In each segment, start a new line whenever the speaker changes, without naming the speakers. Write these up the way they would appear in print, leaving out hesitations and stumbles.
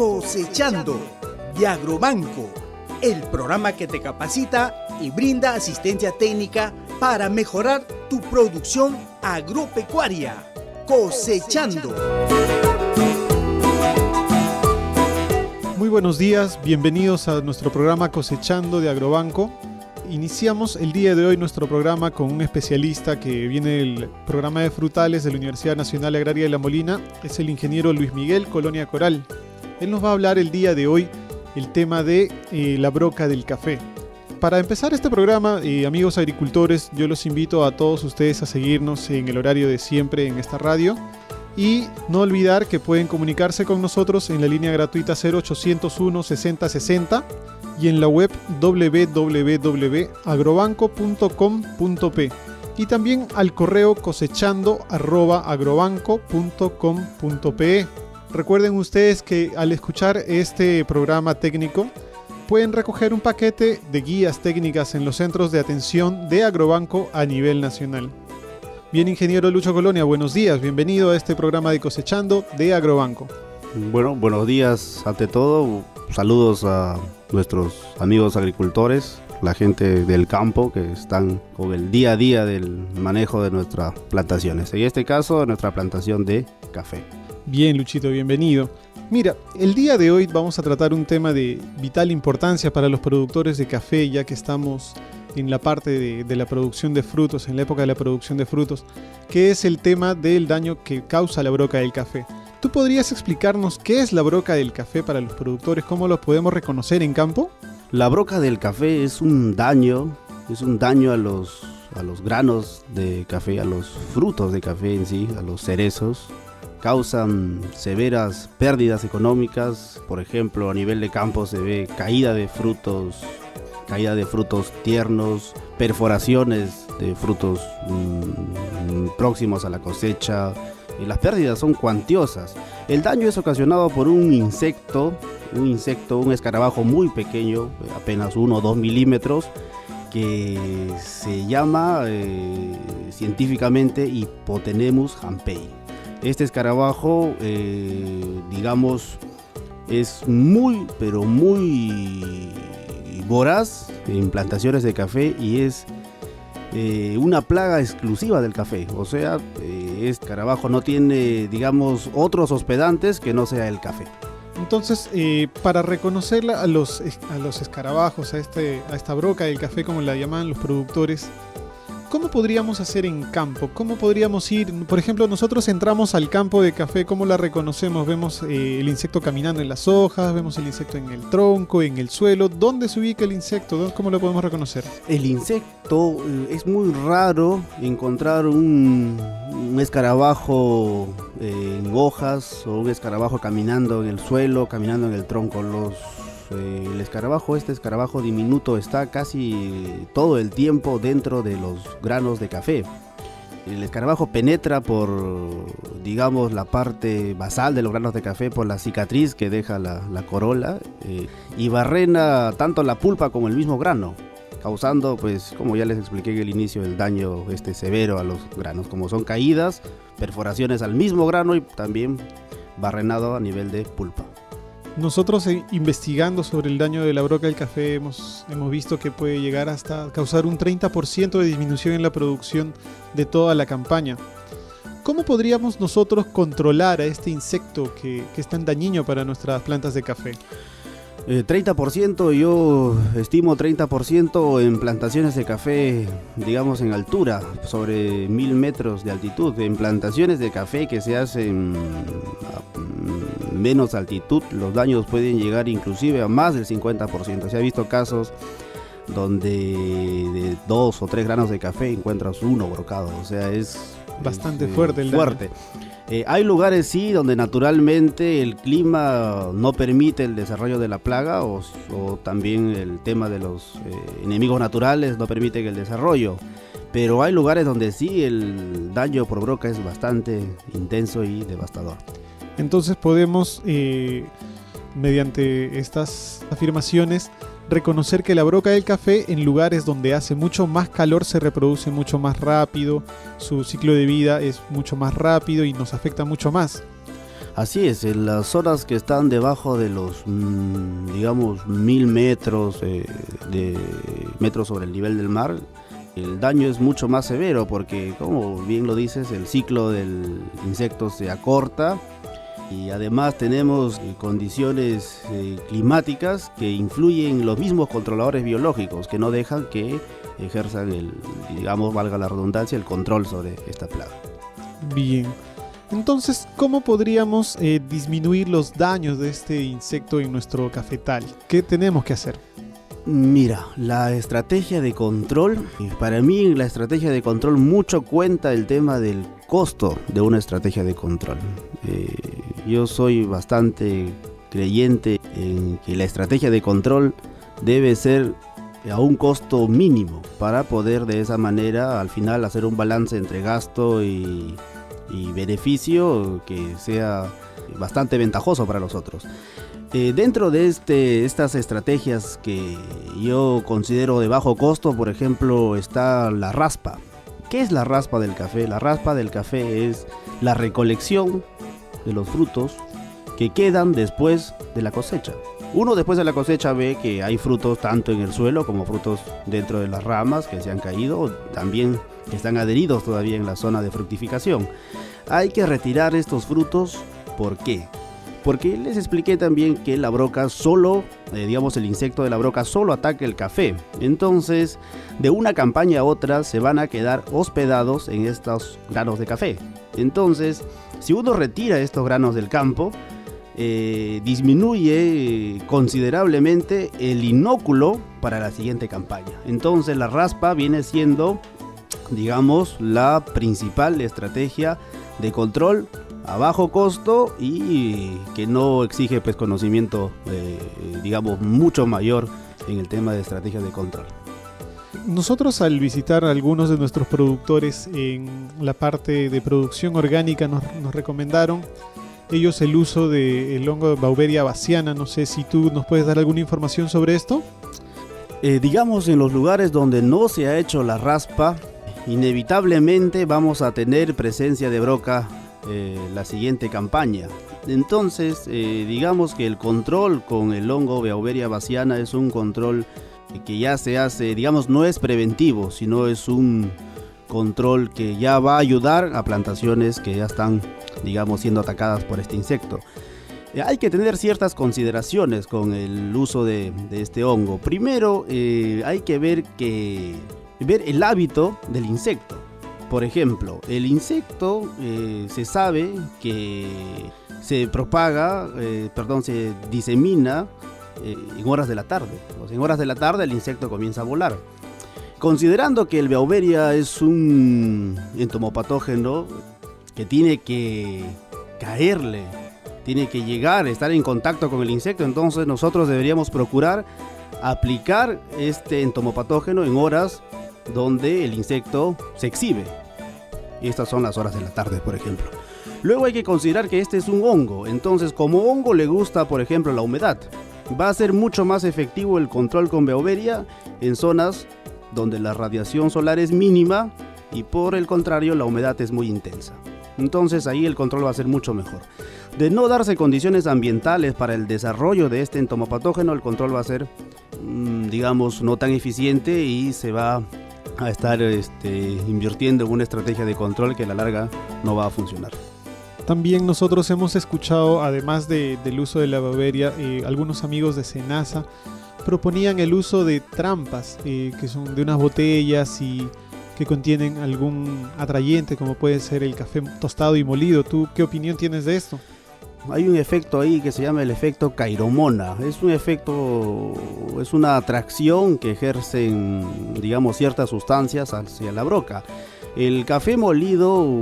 Cosechando de Agrobanco, el programa que te capacita y brinda asistencia técnica para mejorar tu producción agropecuaria. Cosechando.
Muy buenos días, bienvenidos a nuestro programa Cosechando de Agrobanco. Iniciamos el día de hoy nuestro programa con un especialista que viene del programa de frutales de la Universidad Nacional Agraria de La Molina. Es el ingeniero Luis Miguel Colonia Coral. Él nos va a hablar el día de hoy el tema de la broca del café. Para empezar este programa, amigos agricultores, yo los invito a todos ustedes a seguirnos en el horario de siempre en esta radio. Y no olvidar que pueden comunicarse con nosotros en la línea gratuita 0801 60 60 y en la web www.agrobanco.com.p y también al correo cosechando@agrobanco.com.pe. Recuerden ustedes que al escuchar este programa técnico pueden recoger un paquete de guías técnicas en los centros de atención de Agrobanco a nivel nacional. Bien, ingeniero Lucho Colonia, buenos días, bienvenido a este programa de Cosechando de Agrobanco.
Bueno, buenos días ante todo, saludos a nuestros amigos agricultores, la gente del campo que están con el día a día del manejo de nuestras plantaciones, en este caso nuestra plantación de café.
Bien, Luchito, bienvenido. Mira, el día de hoy vamos a tratar un tema de vital importancia para los productores de café, ya que estamos en la parte de la producción de frutos, en la época de la producción de frutos, que es el tema del daño que causa la broca del café. ¿Tú podrías explicarnos qué es la broca del café para los productores? ¿Cómo los podemos reconocer en campo?
La broca del café es un daño a los granos de café, a los frutos de café en sí, a los cerezos. Causan severas pérdidas económicas, por ejemplo, a nivel de campo se ve caída de frutos tiernos, perforaciones de frutos próximos a la cosecha, y las pérdidas son cuantiosas. El daño es ocasionado por un escarabajo muy pequeño, apenas 1 o 2 milímetros, que se llama científicamente Hypotenemus hampei. Este escarabajo, es muy, pero muy voraz en plantaciones de café y es una plaga exclusiva del café. O sea, este escarabajo no tiene, otros hospedantes que no sea el café.
Entonces, para reconocer a los escarabajos, a esta broca del café, como la llaman los productores, ¿cómo podríamos hacer en campo? ¿Cómo podríamos ir? Por ejemplo, nosotros entramos al campo de café, ¿cómo la reconocemos? Vemos el insecto caminando en las hojas, vemos el insecto en el tronco, en el suelo. ¿Dónde se ubica el insecto? ¿Cómo lo podemos reconocer?
El insecto, es muy raro encontrar un escarabajo en hojas o un escarabajo caminando en el suelo, caminando en el tronco. Este escarabajo diminuto está casi todo el tiempo dentro de los granos de café. El escarabajo penetra por, la parte basal de los granos de café, por la cicatriz que deja la corola, y barrena tanto la pulpa como el mismo grano, causando, como ya les expliqué en el inicio, el daño severo a los granos, como son caídas, perforaciones al mismo grano y también barrenado a nivel de pulpa.
Nosotros investigando sobre el daño de la broca del café hemos visto que puede llegar hasta causar un 30% de disminución en la producción de toda la campaña. ¿Cómo podríamos nosotros controlar a este insecto que es tan dañino para nuestras plantas de café?
30%, yo estimo 30% en plantaciones de café, en altura, sobre 1000 metros de altitud. En plantaciones de café que se hacen a menos altitud, los daños pueden llegar inclusive a más del 50%. Se ha visto casos donde de 2 o 3 granos de café encuentras uno brocado, o sea, es
bastante fuerte el daño.
Hay lugares sí donde naturalmente el clima no permite el desarrollo de la plaga o también el tema de los enemigos naturales no permite el desarrollo, pero hay lugares donde sí el daño por broca es bastante intenso y devastador.
Entonces podemos, mediante estas afirmaciones, reconocer que la broca del café en lugares donde hace mucho más calor se reproduce mucho más rápido, su ciclo de vida es mucho más rápido y nos afecta mucho más.
Así es, en las zonas que están debajo de los, digamos, 1000 metros, de metros sobre el nivel del mar, el daño es mucho más severo porque, como bien lo dices, el ciclo del insecto se acorta y además tenemos condiciones climáticas que influyen en los mismos controladores biológicos que no dejan que ejerzan digamos, valga la redundancia, el control sobre esta plaga.
Bien. Entonces, ¿cómo podríamos disminuir los daños de este insecto en nuestro cafetal? ¿Qué tenemos que hacer?
Mira, la estrategia de control, para mí en la estrategia de control mucho cuenta el tema del costo de una estrategia de control. Yo soy bastante creyente en que la estrategia de control debe ser a un costo mínimo para poder de esa manera al final hacer un balance entre gasto y beneficio que sea bastante ventajoso para nosotros. Dentro de estas estrategias que yo considero de bajo costo, por ejemplo, está la raspa. ¿Qué es la raspa del café? La raspa del café es la recolección de los frutos que quedan después de la cosecha. Uno después de la cosecha ve que hay frutos tanto en el suelo como frutos dentro de las ramas que se han caído, también que están adheridos todavía en la zona de fructificación. Hay que retirar estos frutos. ¿Por qué? Porque les expliqué también que la broca solo, digamos el insecto de la broca solo ataca el café. Entonces, de una campaña a otra se van a quedar hospedados en estos granos de café. Entonces, si uno retira estos granos del campo, disminuye considerablemente el inóculo para la siguiente campaña. Entonces, la raspa viene siendo, digamos, la principal estrategia de control a bajo costo y que no exige pues conocimiento digamos mucho mayor en el tema de estrategias de control.
Nosotros al visitar a algunos de nuestros productores en la parte de producción orgánica nos recomendaron ellos el uso del hongo de Beauveria bassiana. No sé si tú nos puedes dar alguna información sobre esto.
Digamos en los lugares donde no se ha hecho la raspa, inevitablemente vamos a tener presencia de broca la siguiente campaña. Entonces, digamos que el control con el hongo Beauveria bassiana es un control que ya se hace, digamos, no es preventivo, sino es un control que ya va a ayudar a plantaciones que ya están, digamos, siendo atacadas por este insecto. Hay que tener ciertas consideraciones con el uso de este hongo. Primero, hay que ver el hábito del insecto. Por ejemplo, el insecto se sabe que se propaga, se disemina en horas de la tarde. O sea, en horas de la tarde el insecto comienza a volar. Considerando que el Beauveria es un entomopatógeno que tiene que caerle, tiene que llegar, estar en contacto con el insecto, entonces nosotros deberíamos procurar aplicar este entomopatógeno en horas donde el insecto se exhibe. Y estas son las horas de la tarde, por ejemplo. Luego hay que considerar que este es un hongo, entonces como hongo le gusta, por ejemplo, la humedad. Va a ser mucho más efectivo el control con Beauveria en zonas donde la radiación solar es mínima y por el contrario la humedad es muy intensa. Entonces ahí el control va a ser mucho mejor. De no darse condiciones ambientales para el desarrollo de este entomopatógeno, el control va a ser, digamos, no tan eficiente y se va a estar invirtiendo en una estrategia de control que a la larga no va a funcionar.
También nosotros hemos escuchado, además del uso de la Beauveria, algunos amigos de Senasa proponían el uso de trampas que son de unas botellas y que contienen algún atrayente como puede ser el café tostado y molido. ¿Tú qué opinión tienes de esto?
Hay un efecto ahí que se llama el efecto cairomona. Es un efecto, es una atracción que ejercen, digamos, ciertas sustancias hacia la broca. El café molido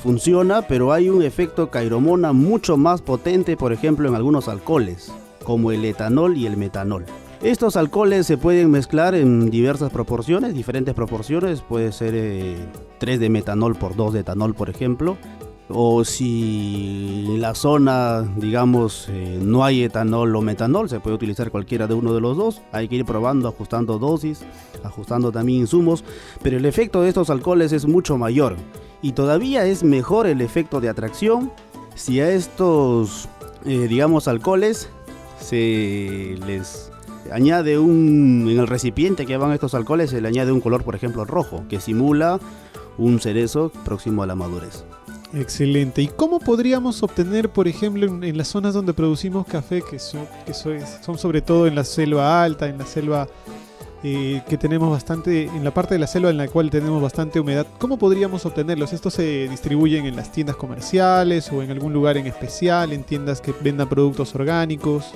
funciona, pero hay un efecto cairomona mucho más potente, por ejemplo, en algunos alcoholes, como el etanol y el metanol. Estos alcoholes se pueden mezclar en diversas proporciones, diferentes proporciones. Puede ser 3 de metanol por 2 de etanol, por ejemplo. O si en la zona, digamos, no hay etanol o metanol, se puede utilizar cualquiera de uno de los dos. Hay que ir probando, ajustando dosis, ajustando también insumos, pero el efecto de estos alcoholes es mucho mayor y todavía es mejor el efecto de atracción Si a estos, digamos, alcoholes se les añade en el recipiente que van estos alcoholes, se le añade un color, por ejemplo, rojo, que simula un cerezo próximo a la madurez.
Excelente. ¿Y cómo podríamos obtener, por ejemplo, en las zonas donde producimos café, que son sobre todo en la selva alta, en la selva que tenemos bastante, en la parte de la selva en la cual tenemos bastante humedad, ¿cómo podríamos obtenerlos? ¿Estos se distribuyen en las tiendas comerciales o en algún lugar en especial, en tiendas que vendan productos orgánicos?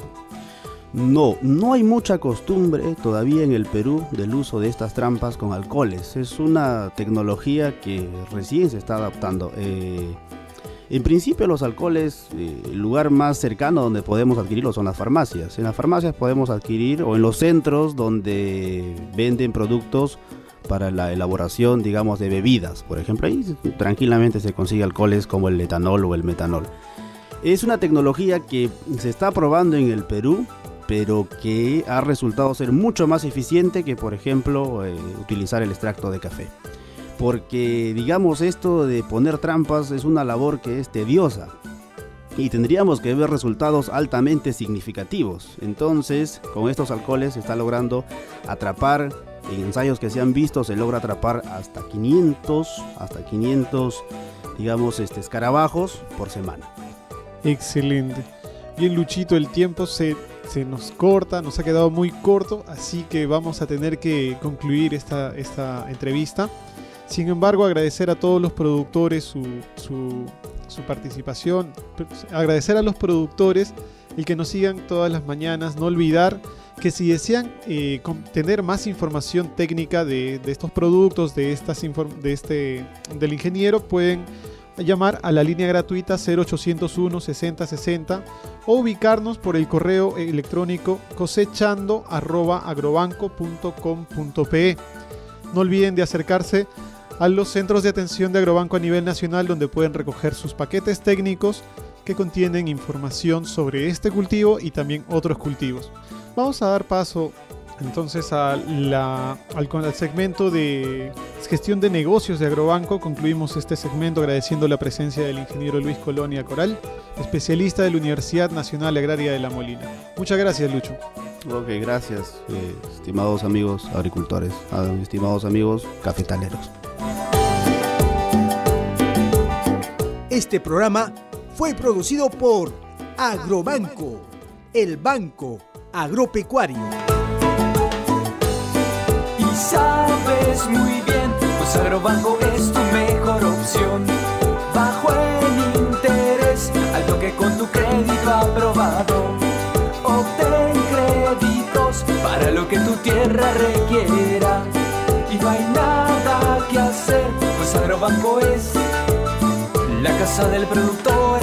No hay mucha costumbre todavía en el Perú del uso de estas trampas con alcoholes. Es una tecnología que recién se está adaptando. En principio los alcoholes, el lugar más cercano donde podemos adquirirlos son las farmacias. En las farmacias podemos adquirir, o en los centros donde venden productos para la elaboración, digamos, de bebidas. Por ejemplo, ahí tranquilamente se consigue alcoholes como el etanol o el metanol. Es una tecnología que se está probando en el Perú, pero que ha resultado ser mucho más eficiente que, por ejemplo, utilizar el extracto de café. Porque, digamos, esto de poner trampas es una labor que es tediosa y tendríamos que ver resultados altamente significativos. Entonces, con estos alcoholes se está logrando atrapar, en ensayos que se han visto, se logra atrapar hasta 500, digamos, escarabajos por semana.
Excelente. Bien, Luchito, el tiempo se nos corta, nos ha quedado muy corto, así que vamos a tener que concluir esta entrevista. Sin embargo, agradecer a todos los productores su participación, agradecer a los productores el que nos sigan todas las mañanas, no olvidar que si desean tener más información técnica de estos productos, del ingeniero, pueden llamar a la línea gratuita 0801 60 60 o ubicarnos por el correo electrónico cosechando@agrobanco.com.pe. No olviden de acercarse a los centros de atención de Agrobanco a nivel nacional, donde pueden recoger sus paquetes técnicos que contienen información sobre este cultivo y también otros cultivos. Vamos a dar paso entonces al segmento de gestión de negocios de Agrobanco. Concluimos este segmento agradeciendo la presencia del ingeniero Luis Colonia Coral, especialista de la Universidad Nacional Agraria de La Molina. Muchas gracias, Lucho.
Ok, gracias, estimados amigos agricultores, estimados amigos cafetaleros.
Este programa fue producido por Agrobanco, el banco agropecuario.
Y sabes muy bien, pues Agrobanco es tu mejor opción. Bajo el interés, al toque con tu crédito aprobado. Obtén créditos para lo que tu tierra requiera. Y no hay nada que hacer, pues Agrobanco es la casa del productor.